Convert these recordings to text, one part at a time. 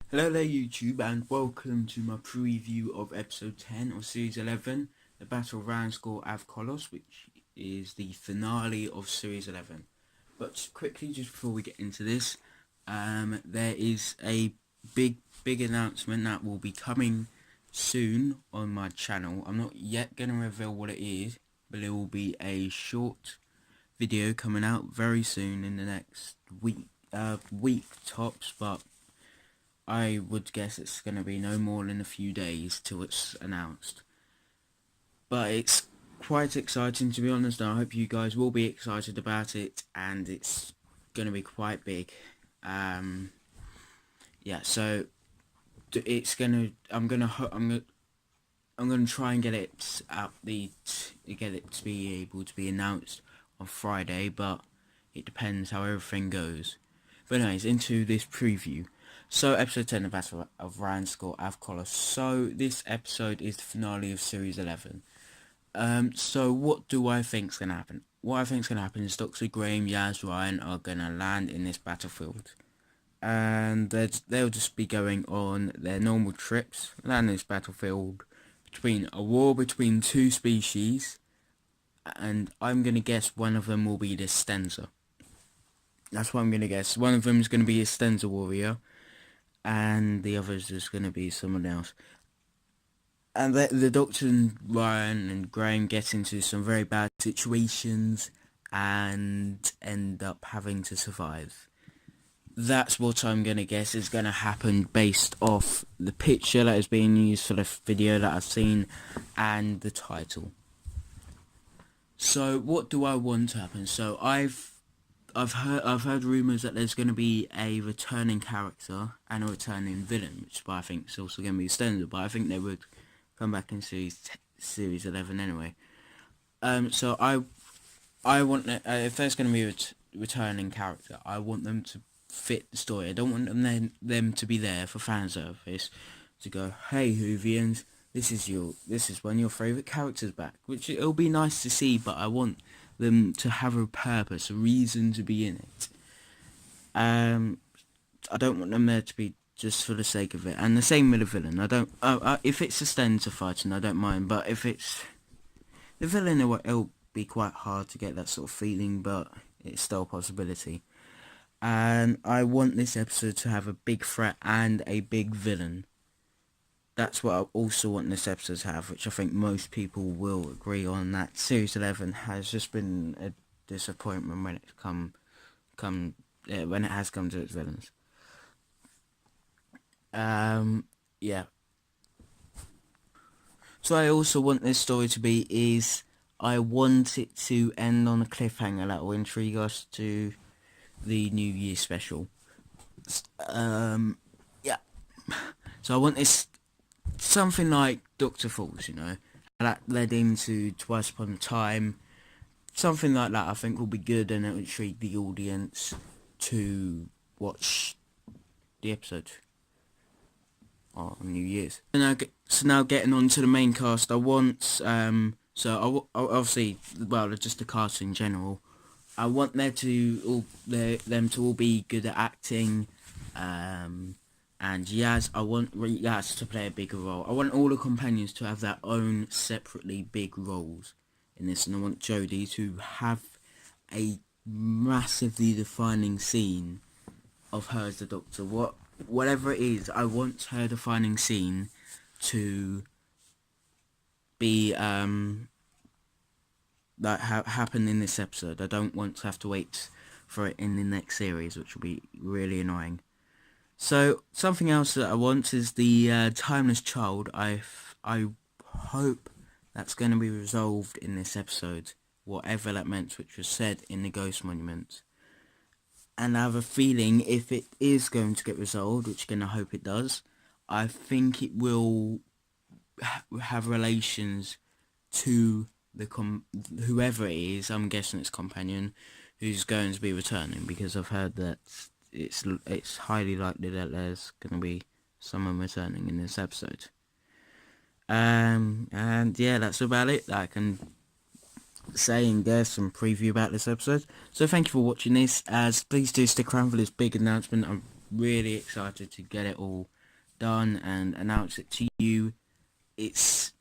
Hello there YouTube and welcome to my preview of episode 10 of series 11, the Battle of Ranskoor of Kolos, which is the finale of series 11. But quickly, just before we get into this, there is a big announcement that will be coming soon on my channel. I'm not yet going to reveal what it is, but it will be a short video coming out very soon in the next week tops, but I would guess it's going to be no more than a few days till it's announced. But it's quite exciting, to be honest, and I hope you guys will be excited about it, and it's going to be quite big. Yeah, so it's gonna. I'm gonna try and get it get it to be able to be announced on Friday, but it depends how everything goes. But anyways, into this preview. So, episode 10 of Battle of Ranskoor of Kolos. So, this episode is the finale of Series 11. So what do I think's going to happen? What I think's going to happen is Dr. Graham, Yaz, Ryan are going to land in this battlefield. And they'll just be going on their normal trips, land in this battlefield, between a war between two species. And I'm going to guess one of them will be the Stenza. That's what I'm going to guess. One of them is going to be a Stenza warrior, and the other is just going to be someone else. And the Doctor and Ryan and Graham get into some very bad situations and end up having to survive. That's what I'm going to guess is going to happen based off the picture that is being used for the video that I've seen and the title. So what do I want to happen? So I've heard rumours that there's going to be a returning character and a returning villain, which I think is also going to be extended. But I think they would come back in series 11 anyway. So I want if there's going to be a returning character, I want them to fit the story. I don't want them to be there for fan service to go, hey Whovians, this is one of your favourite characters back, which it'll be nice to see, but I want them to have a purpose, a reason to be in it. I don't want them there to be just for the sake of it. And the same with the villain. I don't. If it's a Stenza fighting, I don't mind. But if it's the villain, it'll be quite hard to get that sort of feeling. But it's still a possibility. And I want this episode to have a big threat and a big villain. That's what I also want this episode to have, which I think most people will agree on. That Series 11 has just been a disappointment when it's when it has come to its villains. Yeah. So I also want this story to be I want it to end on a cliffhanger that will intrigue us to the New Year special. Yeah. So I want this something like Dr. Falls, that led into Twice Upon a Time. Something like that I think will be good, and it will intrigue the audience to watch the episode on New Year's. So now getting on to the main cast, I want obviously, well, just the cast in general. I want them to all be good at acting, and Yaz, I want Yaz to play a bigger role. I want all the companions to have their own separately big roles in this, and I want Jodie to have a massively defining scene of her as the Doctor. Whatever it is, I want her defining scene to be happen in this episode. I don't want to have to wait for it in the next series, which will be really annoying. So something else that I want is the timeless child. I hope that's going to be resolved in this episode, whatever that meant, which was said in the Ghost Monument. And I have a feeling if it is going to get resolved, which again I hope it does, I think it will have relations to whoever it is. I'm guessing it's companion who's going to be returning, because I've heard that it's highly likely that there's going to be someone returning in this episode. And yeah, that's about it that I can say and guess some preview about this episode. So thank you for watching this, as please do stick around for this big announcement. I'm really excited to get it all done and announce it to you. It's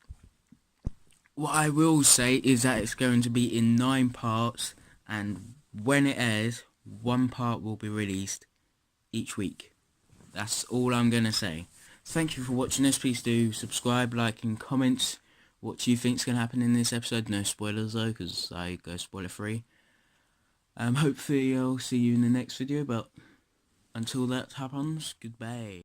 what I will say is that it's going to be in 9 parts, and when it airs, one part will be released each week. That's all I'm going to say. Thank you for watching this. Please do subscribe, like and comment what you think's going to happen in this episode. No spoilers though, because I go spoiler free. Hopefully I'll see you in the next video, but until that happens, goodbye.